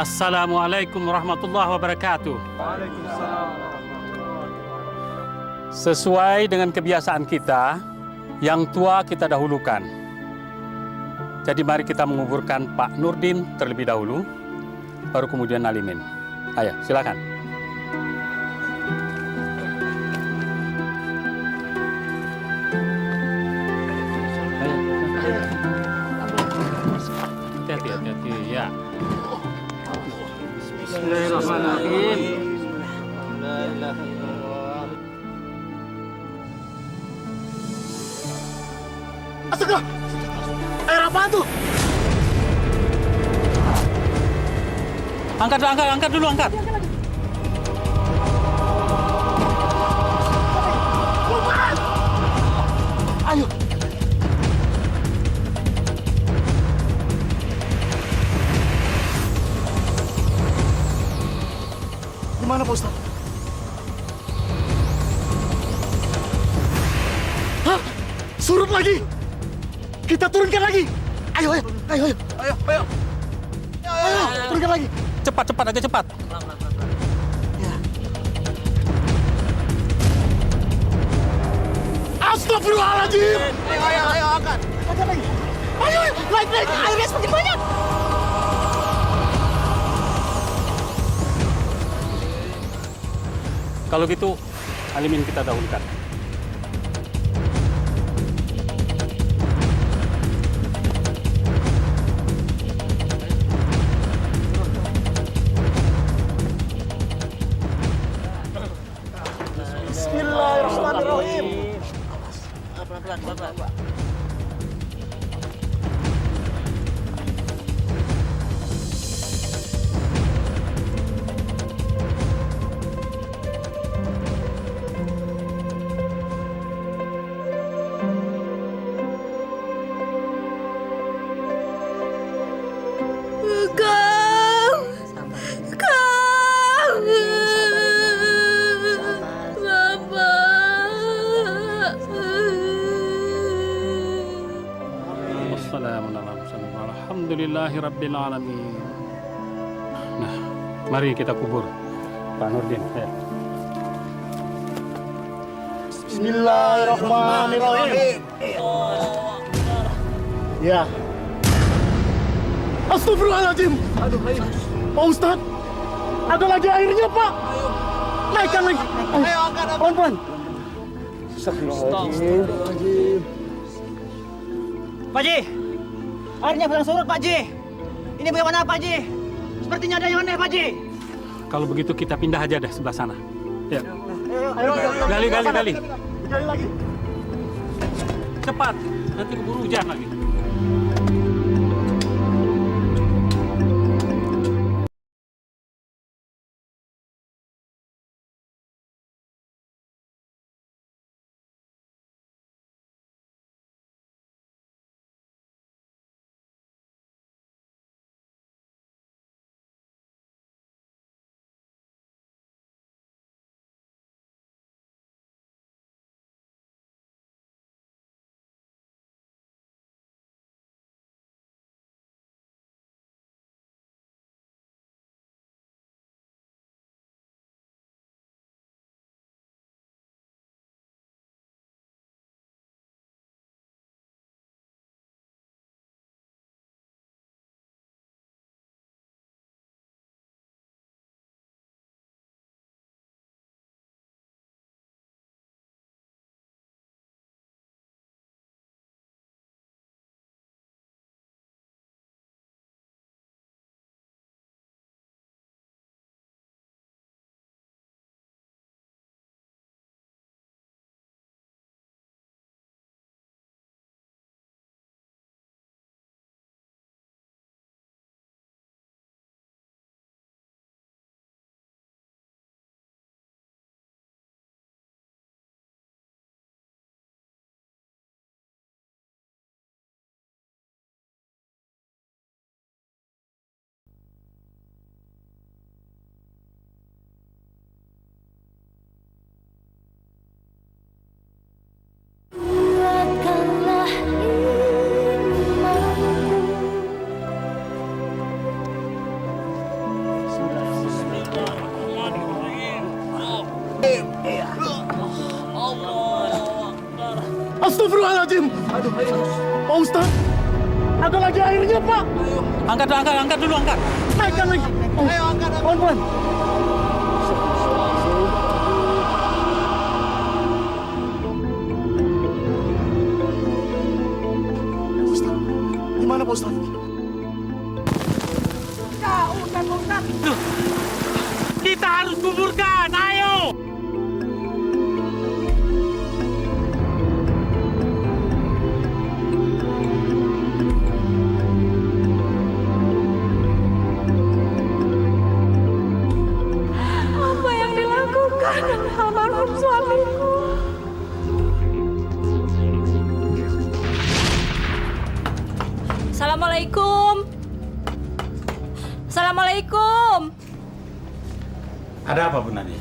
Assalamualaikum warahmatullahi wabarakatuh. Waalaikumsalam. Sesuai dengan kebiasaan kita, yang tua kita dahulukan. Jadi mari kita menguburkan Pak Nurdin terlebih dahulu, baru kemudian Alimin. Ayo, silakan. Hati-hati, ya. Bismillahirrahmanirrahim. Astaga! Air apaan tuh? Angkat dulu. Lupaan! Ayo! Gimana, Pak Ustadz? Hah? Surut lagi! Kita turunkan lagi! Ayo! Turunkan lagi! Cepat, agak cepat. Ya. Astagfirullahaladzim! Ayo, angkat! Angkat lagi! Ayo, naik! Airnya semakin banyak! Kalau gitu, Alimin kita dahulukan. Bismillahirrahmanirrahim. Pelan-pelan. Alhamdulillahirabbil alamin. Nah, mari kita kubur Pak Nurdin. Bismillahirrahmanirrahim. Ya. Astagfirullahaladzim. Aduh, ayo. Pak Ustadz, ada lagi airnya, Pak. Naikkan lagi. Ayo, angkat. Pelan-pelan. Astagfirullahaladzim. Pak Ji, airnya sedang surut, Pak Ji. Ini bagaimana, Pak Ji? Sepertinya ada yang aneh, Pak Ji. Kalau begitu kita pindah aja deh sebelah sana. Ya. Ayo. Gali. Digali lagi. Cepat, nanti keburu hujan lagi. Astagfirullahaladzim. Pak Ustaz, ada lagi airnya, Pak. Angkat dulu, angkat. Naikkan lagi. Ayo, angkat. Pelan-pelan. Ustaz, gimana Pak Ustaz? Kita harus kuburkan, ayo! Apa yang dilakukan almarhum suamiku? Assalamualaikum. Assalamualaikum. Ada apa, Bu Nani?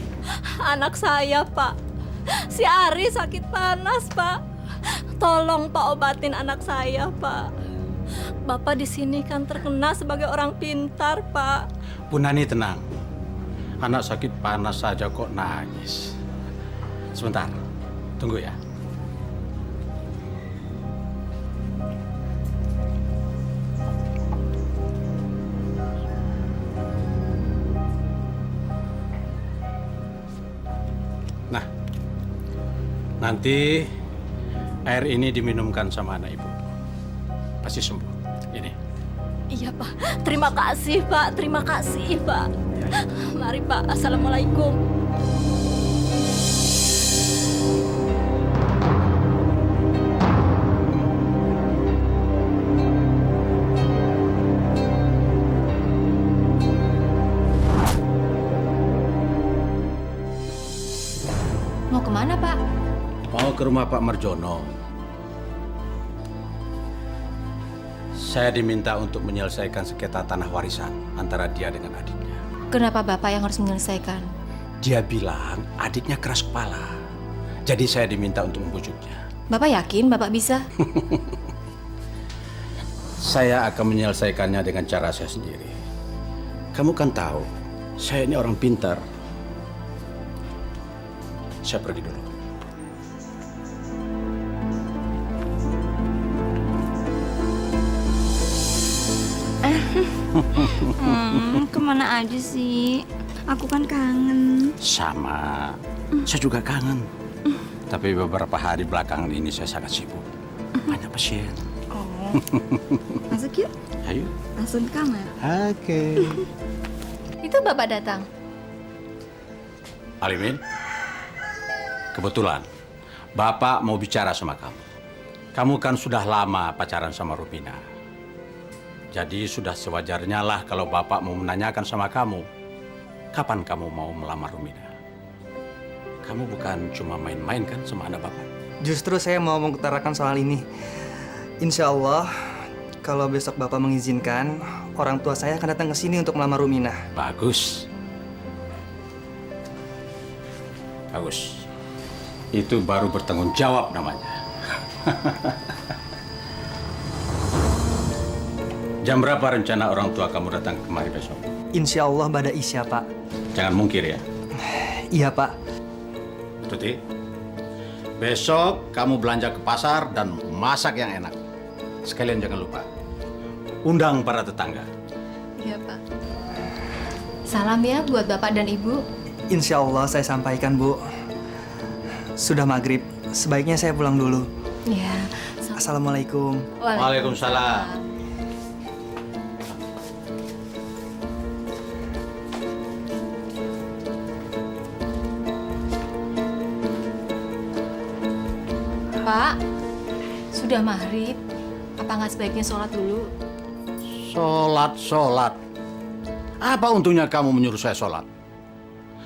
Anak saya, Pak. Si Ari sakit panas, Pak. Tolong Pak obatin anak saya, Pak. Bapak di sini kan terkenal sebagai orang pintar, Pak. Bu Nani tenang. Anak sakit panas saja kok nangis. Sebentar, tunggu ya. Nah, nanti air ini diminumkan sama anak ibu. Pasti sembuh. Ini. Iya, Pak. Terima kasih, Pak. Terima kasih, Pak. Mari, Pak. Assalamualaikum. Mau kemana, Pak? Mau ke rumah Pak Marjono. Saya diminta untuk menyelesaikan sengketa tanah warisan antara dia dengan adiknya. Kenapa Bapak yang harus menyelesaikan? Dia bilang adiknya keras kepala. Jadi saya diminta untuk membujuknya. Bapak yakin Bapak bisa? Saya akan menyelesaikannya dengan cara saya sendiri. Kamu kan tahu, saya ini orang pintar. Saya pergi dulu. Kemana aja sih? Aku kan kangen. Sama, saya juga kangen. Tapi beberapa hari belakangan ini saya sangat sibuk. Banyak pasien. Oh. Masuk yuk. Ayo. Langsung ke kamar. Oke. Itu Bapak datang. Alimin, kebetulan Bapak mau bicara sama kamu. Kamu kan sudah lama pacaran sama Rubina. Jadi sudah sewajarnya lah kalau Bapak mau menanyakan sama kamu, kapan kamu mau melamar Rubina? Kamu bukan cuma main-main kan sama anak Bapak? Justru saya mau mengutarakan soal ini. Insya Allah, kalau besok Bapak mengizinkan, orang tua saya akan datang ke sini untuk melamar Rumina. Bagus. Bagus. Itu baru bertanggung jawab namanya. Jam berapa rencana orang tua kamu datang kemari besok? Insya Allah pada Isya, Pak. Jangan mungkir ya. Iya, Pak. Tuti, besok kamu belanja ke pasar dan masak yang enak. Sekalian jangan lupa, undang para tetangga. Iya, Pak. Salam ya buat Bapak dan Ibu. Insya Allah saya sampaikan, Bu. Sudah maghrib, sebaiknya saya pulang dulu. Iya. Assalamualaikum. Waalaikumsalam. Pak, sudah maghrib. Apa nggak sebaiknya sholat dulu? Sholat. Apa untungnya kamu menyuruh saya sholat?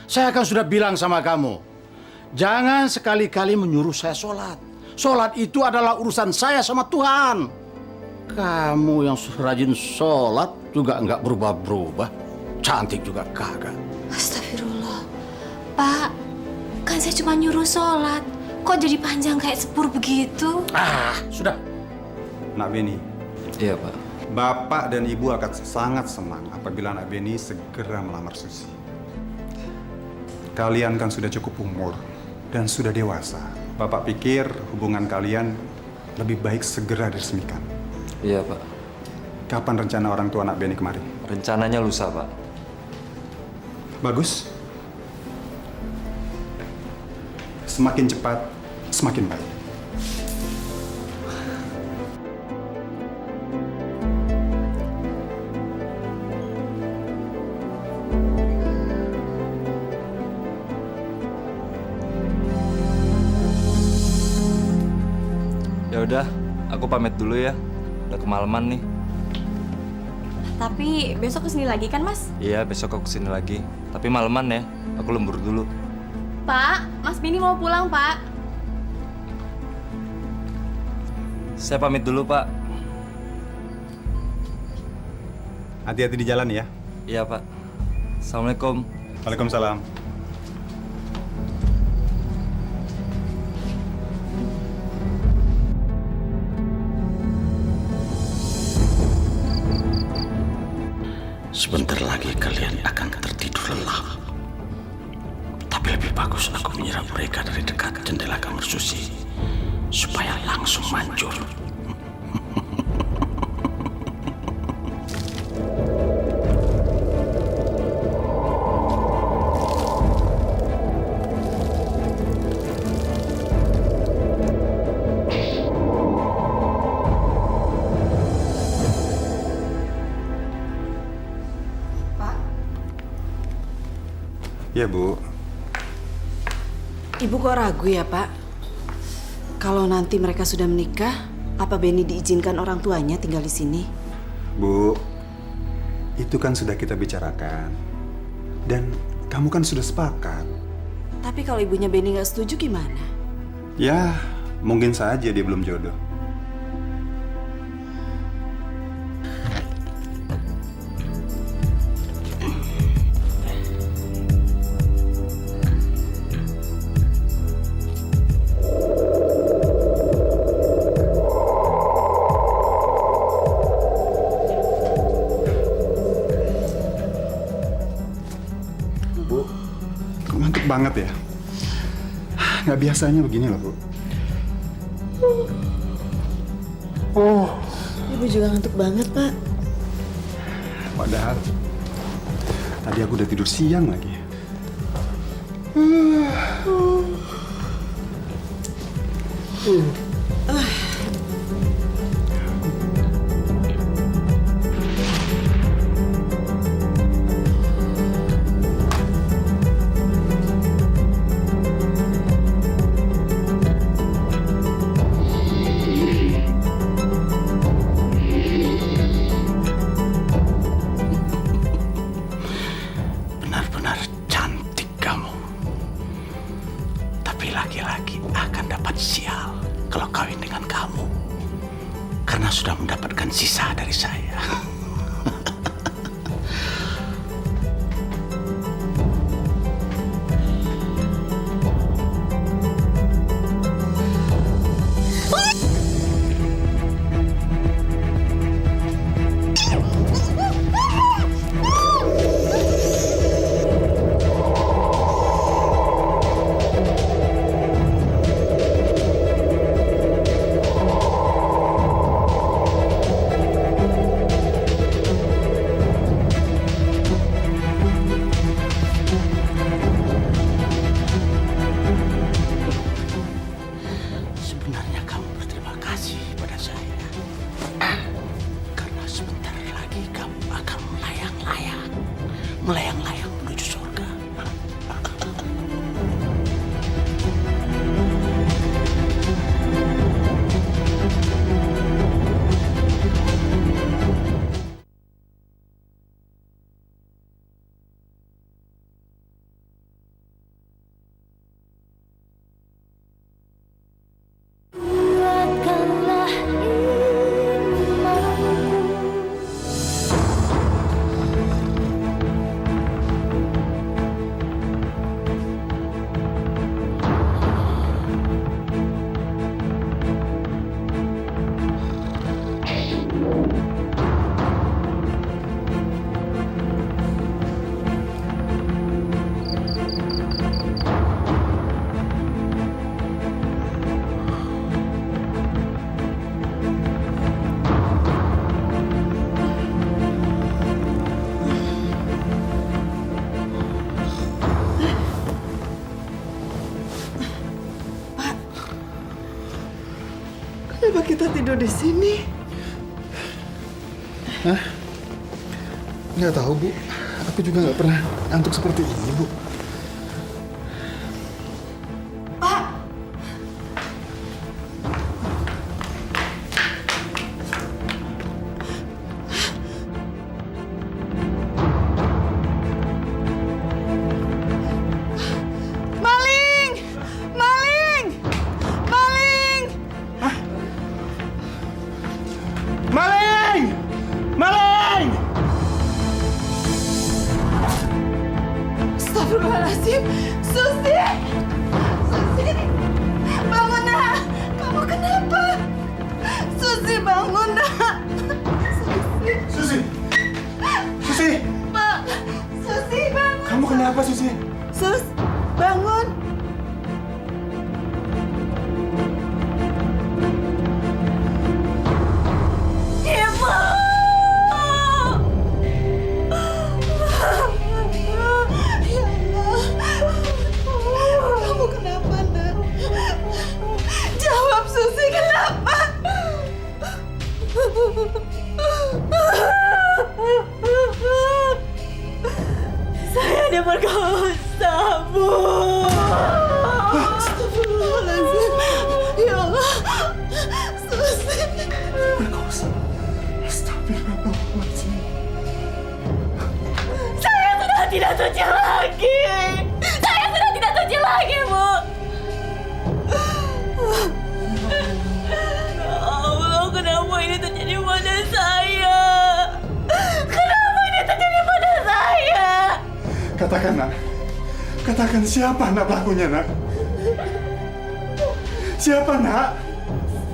Saya kan sudah bilang sama kamu, jangan sekali-kali menyuruh saya sholat. Sholat itu adalah urusan saya sama Tuhan. Kamu yang rajin sholat juga nggak berubah-berubah. Cantik juga kagak. Astagfirullah. Pak, kan saya cuma nyuruh sholat. Kok jadi panjang kayak sepur begitu? Sudah. Nak Beni, Iya, Pak. Bapak dan Ibu akan sangat senang apabila Nak Beni segera melamar Susi. kalian kan sudah cukup umur dan sudah dewasa. Bapak pikir hubungan kalian lebih baik segera diresmikan. Iya, Pak. Kapan rencana orang tua anak Benny kemari? Rencananya lusa, Pak. Bagus. Semakin cepat, semakin baik. Ya udah, aku pamit dulu ya. Udah kemalaman nih. Tapi besok kesini lagi kan, Mas? Iya, besok aku kesini lagi. Tapi malaman ya. Aku lembur dulu. Pak, Mas Bini mau pulang, Pak. Saya pamit dulu, Pak. Hati-hati di jalan ya. Iya, Pak. Assalamualaikum. Waalaikumsalam. Sebentar lagi kalian akan tertidur lelap. Tapi lebih bagus aku menyerang mereka dari dekat jendela kamar Susi supaya langsung manjur. Ya, Bu. Ibu kok ragu ya, Pak? Kalau nanti mereka sudah menikah, apa Benny diizinkan orang tuanya tinggal di sini? Bu, itu kan sudah kita bicarakan. Dan kamu kan sudah sepakat. Tapi kalau ibunya Benny nggak setuju gimana? Ya, mungkin saja dia belum jodoh. Mantap banget ya. Nggak biasanya begini loh, Bu. Ibu juga ngantuk banget, Pak. Padahal tadi aku udah tidur siang lagi. Benar-benar cantik kamu. Tapi laki-laki akan dapat sial kalau kawin dengan kamu. Karena sudah mendapatkan sisa dari saya. kita tidur di sini? Hah? Nggak tahu, Bu. Aku juga nggak pernah ngantuk seperti ini, Bu. Maling! Maling! Maling! Maling! Maling! Astagfirullahaladzim! Susi! Susi! Bangun, nak! Kamu kenapa? Susi, bangun, nak! Susi! Susi! Pak! Susi, bangun! Kamu kenapa, Susi? Sus, bangun! Ibu! Ya Allah! Kamu kenapa, nak? Jawab, Susi, kenapa? Saya diperkosa, Bu. Astagfirullahaladzim! Ya Allah! Susi! Berkosa. Astagfirullahaladzim. Saya sudah tidak suci lagi. Saya sudah tidak suci lagi, Bu. Ya Allah, kenapa ini terjadi pada saya? Kenapa ini terjadi pada saya? Katakan, nak. Katakan siapa nak pelakunya, nak? Siapa, nak?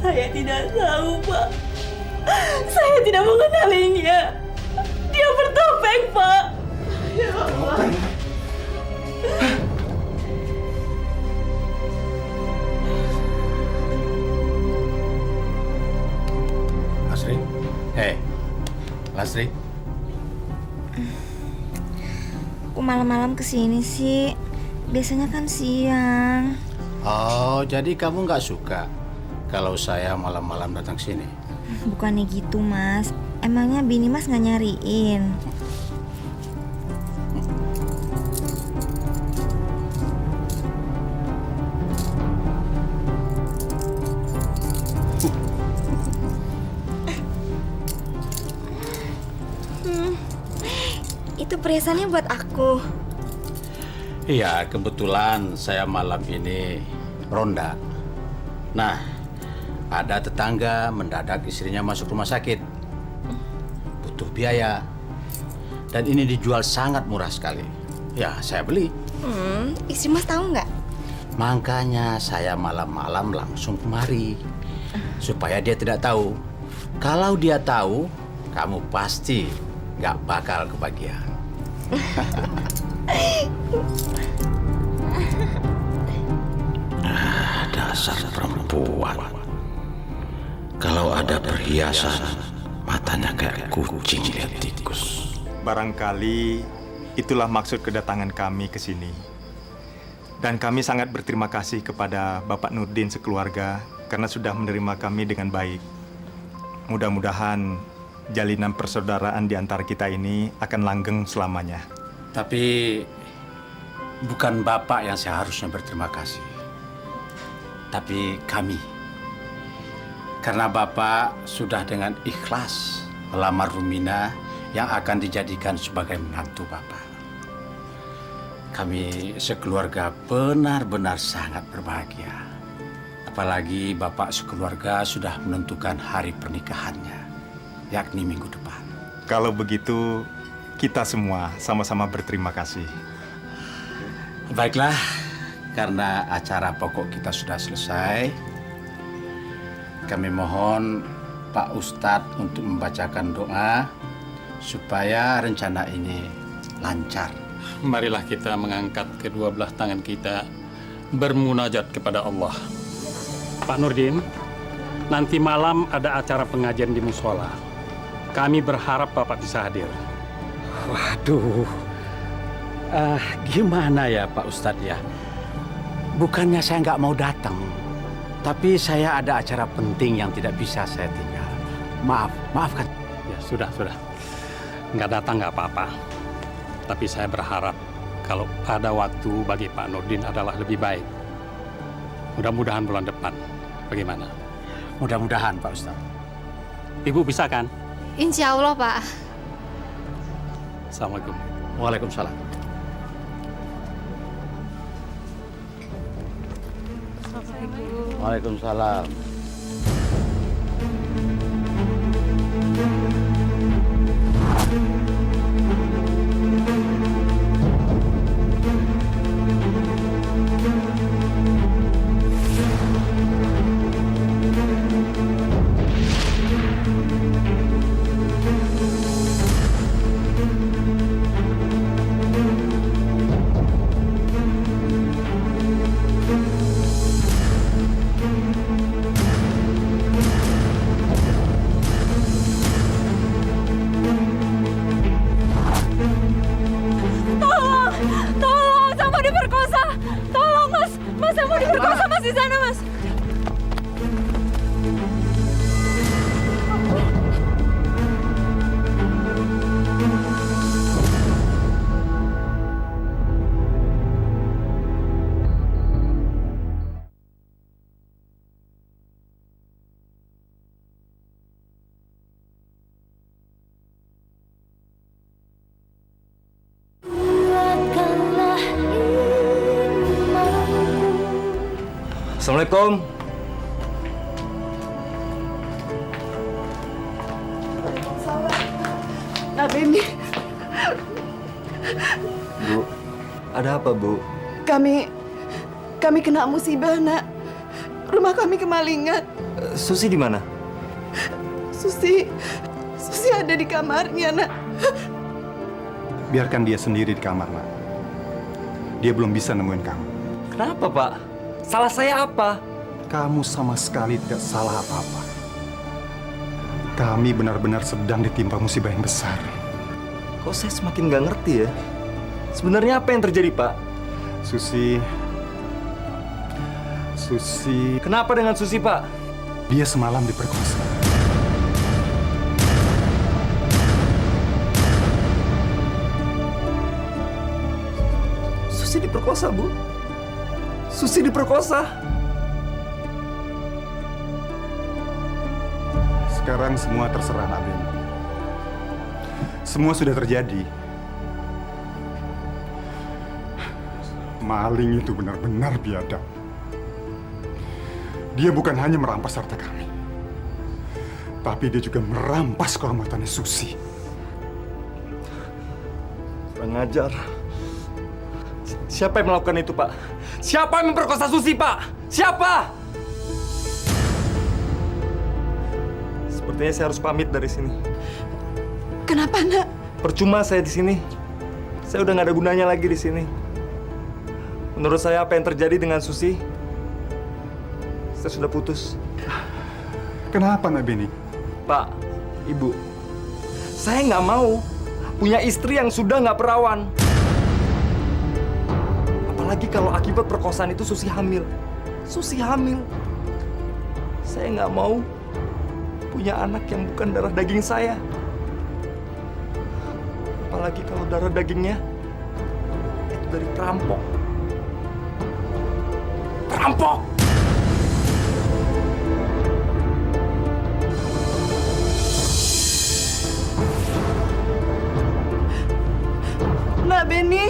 Saya tidak tahu, Pak. Saya tidak mengenalinya. Dia bertopeng, Pak. Topeng. Lasri? Hei, Lasri? Kok malam-malam kesini sih? Biasanya kan siang. Oh, jadi kamu nggak suka kalau saya malam-malam datang sini? Bukannya gitu, Mas. Emangnya bini Mas nggak nyariin? Itu perhiasannya buat aku. Iya, kebetulan saya malam ini ronda. Nah, ada tetangga mendadak istrinya masuk rumah sakit. Butuh biaya. Dan ini dijual sangat murah sekali. Ya, saya beli. Istri Mas tahu nggak? Makanya saya malam-malam langsung kemari. Supaya dia tidak tahu. Kalau dia tahu, kamu pasti nggak bakal kebagian. Dasar perempuan. Kalau ada perhiasan, matanya kayak kucing lihat tikus. Barangkali itulah maksud kedatangan kami ke sini. Dan kami sangat berterima kasih kepada Bapak Nurdin sekeluarga karena sudah menerima kami dengan baik. Mudah-mudahan jalinan persaudaraan di antara kita ini akan langgeng selamanya. Tapi bukan Bapak yang seharusnya berterima kasih. Tapi kami. Karena Bapak sudah dengan ikhlas melamar Rumina yang akan dijadikan sebagai menantu Bapak. Kami sekeluarga benar-benar sangat berbahagia. Apalagi Bapak sekeluarga sudah menentukan hari pernikahannya, yakni minggu depan. Kalau begitu, kita semua sama-sama berterima kasih. Baiklah, karena acara pokok kita sudah selesai, kami mohon Pak Ustadz untuk membacakan doa supaya rencana ini lancar. Marilah kita mengangkat kedua belah tangan kita bermunajat kepada Allah. Pak Nurdin, nanti malam ada acara pengajian di musola. Kami berharap Bapak bisa hadir. Waduh, gimana ya Pak Ustadz ya? Bukannya saya nggak mau datang, Tapi saya ada acara penting yang tidak bisa saya tinggal. Maafkan. Ya sudah. Nggak datang nggak apa-apa. Tapi saya berharap kalau ada waktu bagi Pak Nurdin adalah lebih baik. Mudah-mudahan bulan depan. Bagaimana? Mudah-mudahan Pak Ustadz. Ibu bisa kan? Insya Allah, Pak. Assalamualaikum. Waalaikumsalam. Waalaikumsalam. Tolong, saya mau diperkosa. Tolong, Mas. Mas, saya mau diperkosa, Mas, di sana, Mas. Assalamualaikum. Nak Beni, Bu, ada apa, Bu? kami kena musibah, Nak. Rumah kami kemalingan. Susi di mana? Susi ada di kamarnya, Nak. Biarkan dia sendiri di kamar, Nak. Dia belum bisa nemuin kamu. Kenapa, Pak? Salah saya apa? Kamu sama sekali tidak salah apa-apa. Kami benar-benar sedang ditimpa musibah yang besar. Kok saya semakin nggak ngerti ya? Sebenarnya apa yang terjadi, Pak? Susi... Kenapa dengan Susi, Pak? Dia semalam diperkosa. Susi diperkosa, Bu. Susi diperkosa. Sekarang semua terserah Nabil. Semua sudah terjadi. Maling itu benar-benar biadab. Dia bukan hanya merampas harta kami, tapi dia juga merampas kehormatannya Susi. Kurang ajar. Siapa yang melakukan itu, Pak? Siapa yang memperkosa Susi, Pak? Siapa? Sepertinya saya harus pamit dari sini. Kenapa, Nak? Percuma saya di sini. Saya udah nggak ada gunanya lagi di sini. Menurut saya apa yang terjadi dengan Susi, saya sudah putus. Kenapa, Nak Beni? Pak, Ibu, saya nggak mau punya istri yang sudah nggak perawan. Apalagi kalau akibat perkosaan itu Susi hamil. Susi hamil. Saya nggak mau punya anak yang bukan darah daging saya. Apalagi kalau darah dagingnya itu dari perampok. Perampok! Nak Beni.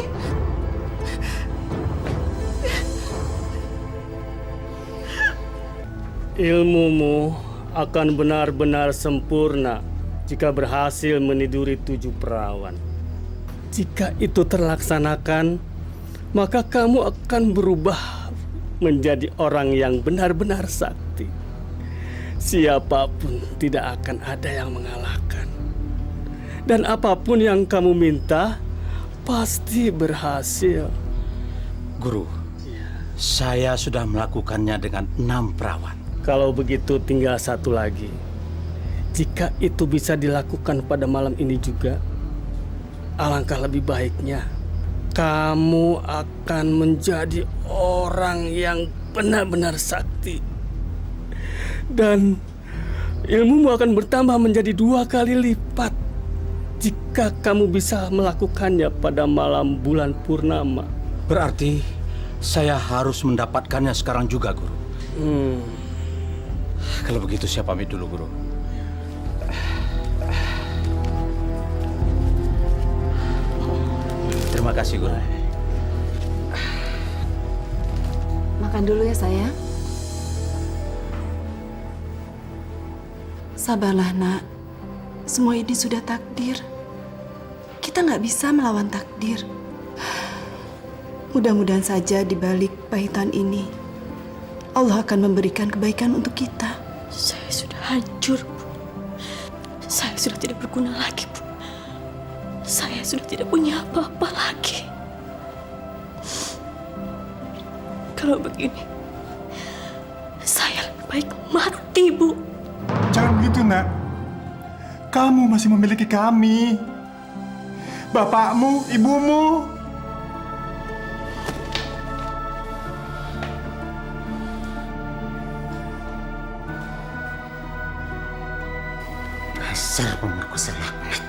Ilmumu akan benar-benar sempurna jika berhasil meniduri 7 perawan. Jika itu terlaksanakan, maka kamu akan berubah menjadi orang yang benar-benar sakti. Siapapun tidak akan ada yang mengalahkan. Dan apapun yang kamu minta, pasti berhasil. Guru, saya sudah melakukannya dengan 6 perawan. Kalau begitu tinggal 1 lagi. Jika itu bisa dilakukan pada malam ini juga, alangkah lebih baiknya kamu akan menjadi orang yang benar-benar sakti. Dan ilmumu akan bertambah menjadi 2 kali lipat jika kamu bisa melakukannya pada malam bulan purnama. Berarti saya harus mendapatkannya sekarang juga, Guru. Kalau begitu saya pamit dulu, Guru. Terima kasih, Guru. Makan dulu ya, sayang. Sabarlah, Nak. Semua ini sudah takdir. Kita nggak bisa melawan takdir. Mudah-mudahan saja di balik pahitan ini, Allah akan memberikan kebaikan untuk kita. Saya sudah hancur, Bu. Saya sudah tidak berguna lagi, Bu. Saya sudah tidak punya apa-apa lagi. Kalau begini, saya lebih baik mati, Bu. Jangan begitu, Nak. Kamu masih memiliki kami. Bapakmu, ibumu. Dasar pemerkosa laknat.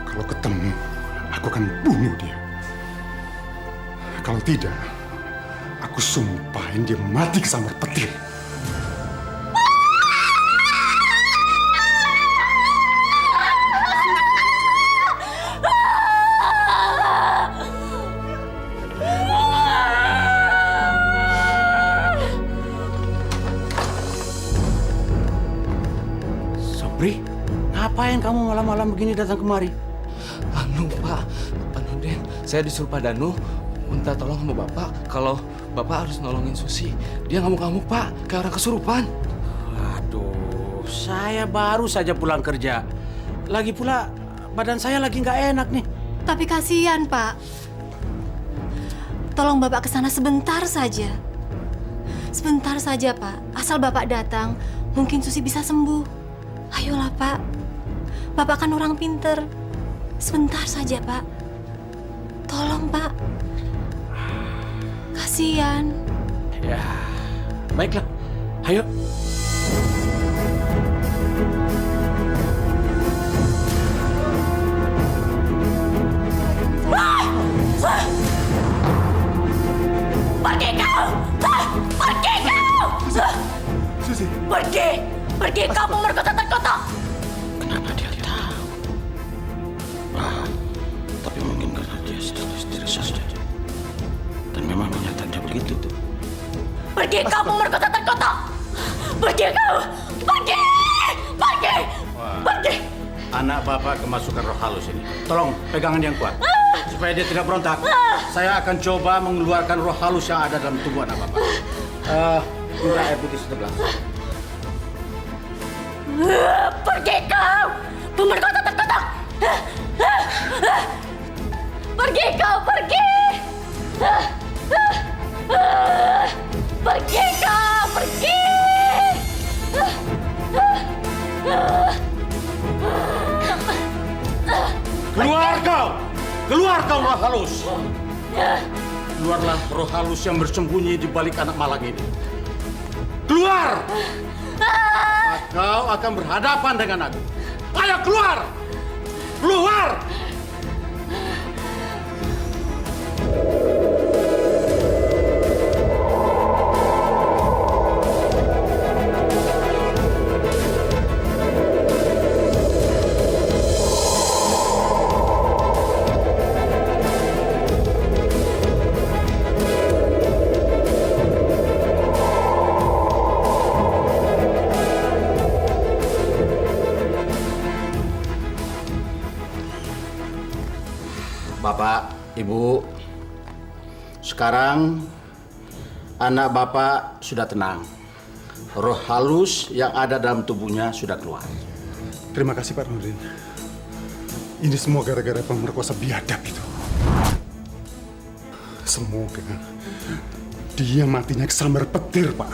Kalau ketemu, aku akan bunuh dia. Kalau tidak, aku sumpahin dia mati kesambar petir. Sobri, ngapain kamu malam-malam begini datang kemari? Pak Nurdin, saya disuruh Pak Danu minta tolong sama Bapak kalau Bapak harus nolongin Susi. Dia ngamuk-ngamuk, Pak, kayak orang kesurupan. Aduh, saya baru saja pulang kerja. Lagi pula badan saya lagi nggak enak nih. Tapi kasihan, Pak. Tolong Bapak ke sana sebentar saja. Sebentar saja, Pak. Asal Bapak datang, mungkin Susi bisa sembuh. Ayolah, Pak. Bapak kan orang pinter. Sebentar saja, Pak. Tolong, Pak. Kasihan. Ya, baiklah. Ayo. Pergi kau! Pergi kau! Susi. Pergi! Pergi kau pemerkosa terkutuk! Kenapa dia tahu? Tapi mungkin karena dia istri saja. Dan memang kenyataannya begitu. Pergi kau pemerkosa terkutuk! Pergi kau! Pergi! Pergi! Pergi! Anak Bapak kemasukan roh halus ini. Tolong pegangan yang kuat. Supaya dia tidak berontak. Saya akan coba mengeluarkan roh halus yang ada dalam tubuh anak Bapak. Minta air putih sebelah. Pergi kau! Pemerkosa terkutuk! Pergi kau! Pergi! Pergi kau! Pergi! Keluar kau! Keluar kau roh halus! Keluarlah roh halus yang bersembunyi di balik anak malang ini. Keluar! Kau akan berhadapan dengan aku. Ayo keluar! Keluar! Bapak, Ibu, sekarang anak Bapak sudah tenang. Roh halus yang ada dalam tubuhnya sudah keluar. Terima kasih Pak Nurdin. Ini semua gara-gara pemerkosa biadab itu. Semoga dia matinya kesambar petir, Pak.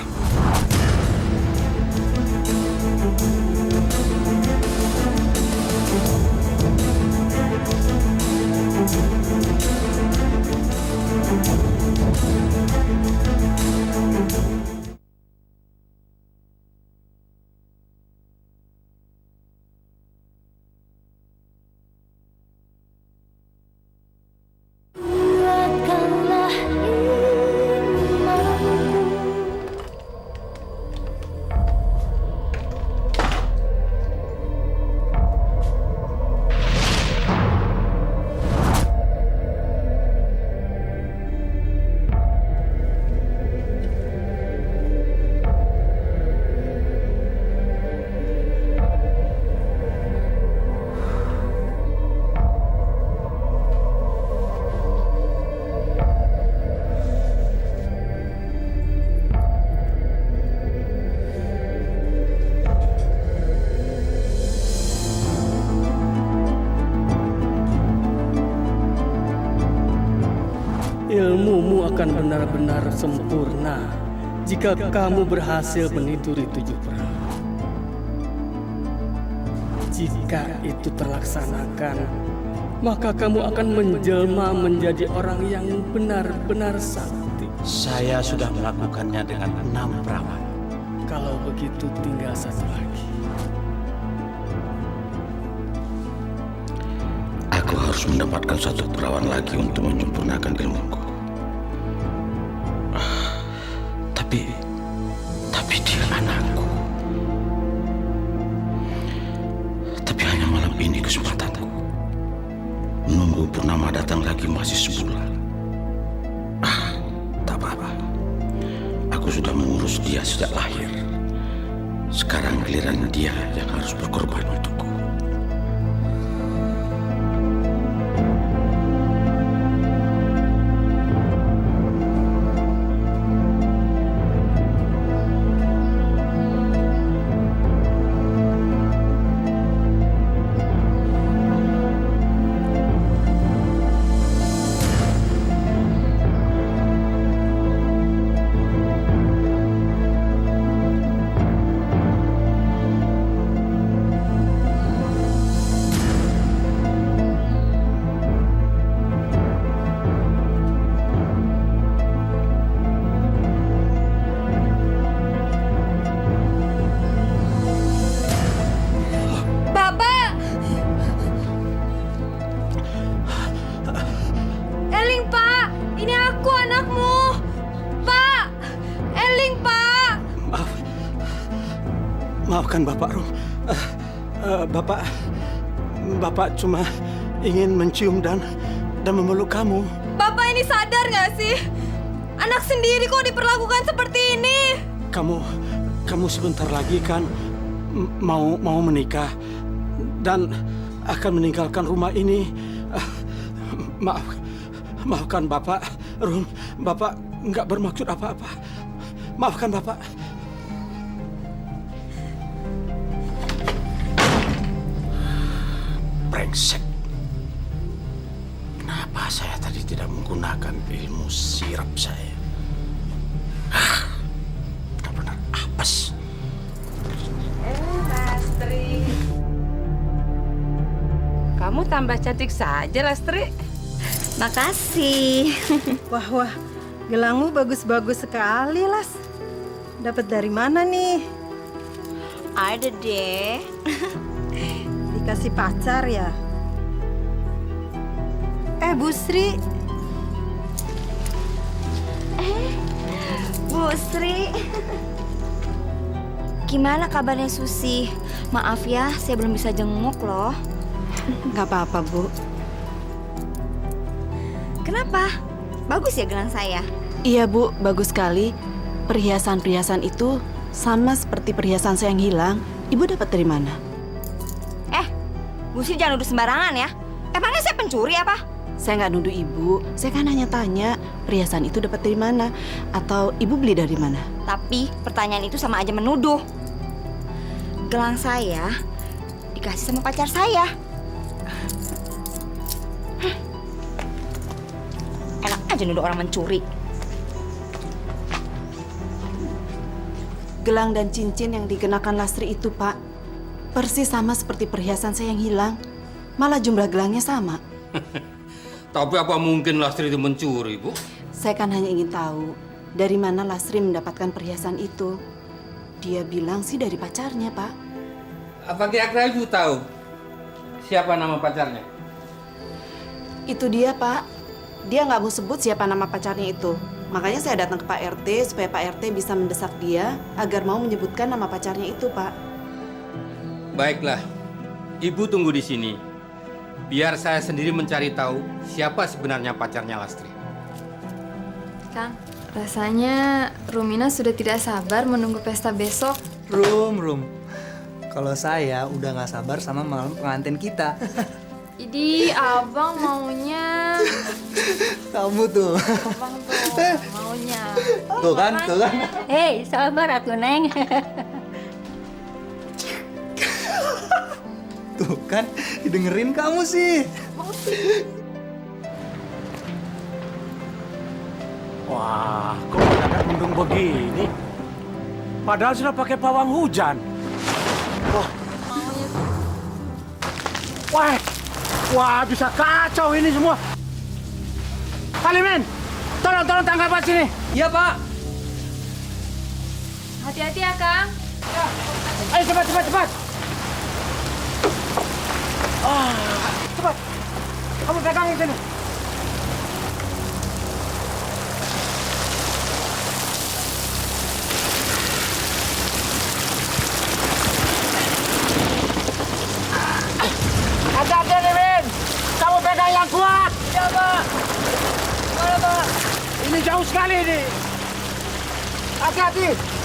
akan benar-benar sempurna jika kamu berhasil meniduri 7 perahu. Jika itu terlaksanakan, maka kamu akan menjelma menjadi orang yang benar-benar sakti. Saya sudah melakukannya dengan 6 perawan. Kalau begitu tinggal 1 lagi. Aku harus mendapatkan 1 perawan lagi untuk menyempurnakan ilmuku. Tapi dia anakku. Tapi hanya malam ini kesempatanku. Menunggu purnama datang lagi masih sebulan. Tak apa-apa. Aku sudah mengurus dia sejak lahir. Sekarang giliran dia yang harus berkorban untukku. Maafkan Bapak, Rum. Bapak cuma ingin mencium dan memeluk kamu. Bapak ini sadar nggak sih? Anak sendiri kok diperlakukan seperti ini? Kamu sebentar lagi kan mau menikah dan akan meninggalkan rumah ini. Maafkan Bapak, Rum. Bapak nggak bermaksud apa-apa. Maafkan Bapak. Brengsek. Kenapa saya tadi tidak menggunakan ilmu sirap saya? Benar-benar apes. Lastri. Kamu tambah cantik saja, Lastri. Makasih. Wah, gelangmu bagus-bagus sekali, Las. Dapat dari mana nih? Ada deh. Dikasih pacar ya? Bu Sri. Bu Sri. Gimana kabarnya Susi? Maaf ya, saya belum bisa jenguk loh. Nggak apa-apa, Bu. Kenapa? Bagus ya gelang saya? Iya, Bu. Bagus sekali. Perhiasan-perhiasan itu sama seperti perhiasan saya yang hilang. Ibu dapat dari mana? Bu Sri jangan nuduh sembarangan ya. Emangnya saya pencuri apa? Saya nggak nuduh Ibu. Saya kan hanya tanya perhiasan itu dapat dari mana. Atau Ibu beli dari mana? Tapi pertanyaan itu sama aja menuduh. Gelang saya dikasih sama pacar saya. Enak aja nuduh orang mencuri. Gelang dan cincin yang dikenakan Lastri itu, Pak, persis sama seperti perhiasan saya yang hilang. Malah jumlah gelangnya sama. Tapi apa mungkin Lastri itu mencuri, Bu? Saya kan hanya ingin tahu dari mana Lastri mendapatkan perhiasan itu. Dia bilang sih dari pacarnya, Pak. Apa kira-kira Ibu tahu siapa nama pacarnya? Itu dia, Pak. Dia nggak mau sebut siapa nama pacarnya itu. Makanya saya datang ke Pak RT supaya Pak RT bisa mendesak dia agar mau menyebutkan nama pacarnya itu, Pak. Baiklah, Ibu tunggu di sini. Biar saya sendiri mencari tahu siapa sebenarnya pacarnya Lastri. Kang, rasanya Rumina sudah tidak sabar menunggu pesta besok. Rum. Kalau saya udah nggak sabar sama malam pengantin kita. Idi, abang maunya. Kamu tuh. Abang tuh maunya. Tuh kan. Hei, sabar atuh Neng. Tuh kan, didengerin kamu sih. Wah, kok mendadak mendung begini? Padahal sudah pakai pawang hujan. Wah. Wah, bisa kacau ini semua. Alimin, tolong tangkap pas sini. Iya, Pak. Hati-hati ya, Kang. Ayo cepat. Cepat. Kamu pegang ini sini. Hati-hati, Alimin. Kamu pegang yang kuat. Iya, Pak. Mana, Pak? Ini jauh sekali ini. Hati-hati.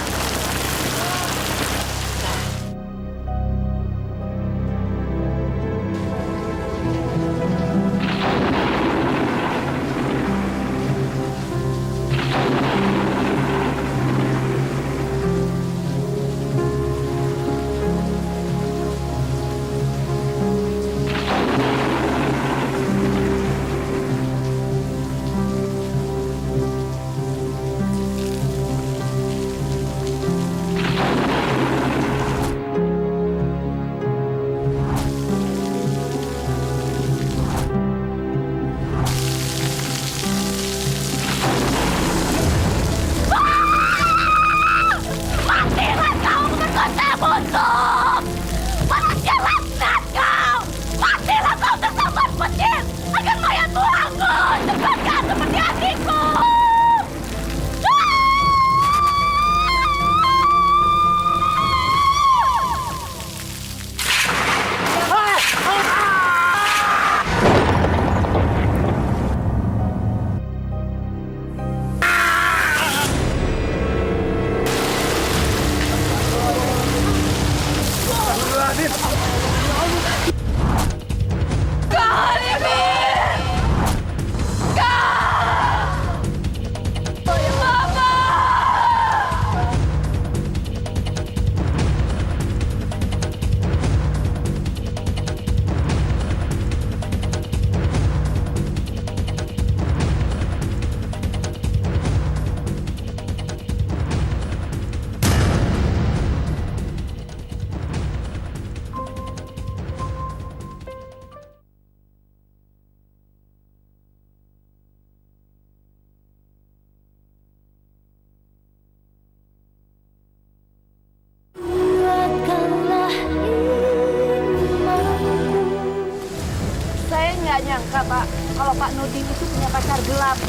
Nggak nyangka, Pak, kalau Pak Nurdin itu punya pacar gelap.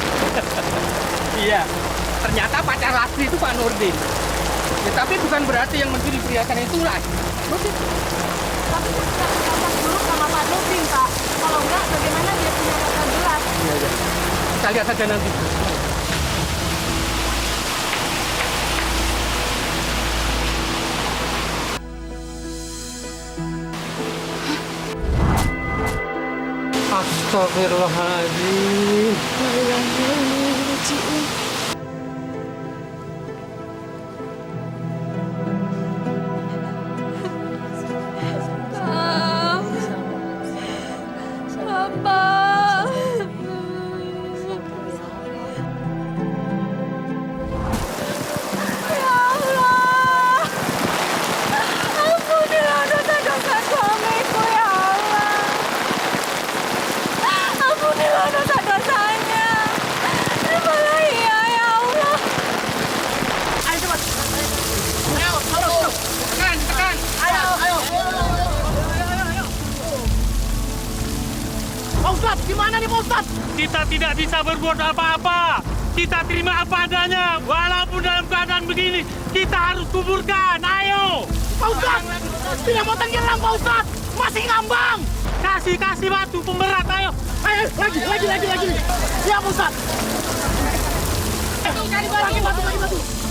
Iya, ternyata pacar Lastri itu Pak Nurdin. Ya, tapi bukan berarti yang mencuri perhiasan itu Lastri. Tapi kita kontak dulu sama Pak Nurdin, Pak. Kalau nggak, bagaimana dia punya pacar gelap? Iya. Kita lihat saja nanti. Astagfirullahaladzim. Gimana nih Pak Ustadz? Kita tidak bisa berbuat apa-apa. Kita terima apa adanya. Walaupun dalam keadaan begini, kita harus kuburkan. Ayo. Pak Ustadz, tidak mau tenggelam Pak Ustadz. Masih ngambang. Kasih batu pemberat, ayo. Ayo, lagi. Siap Ustadz. Lagi batu.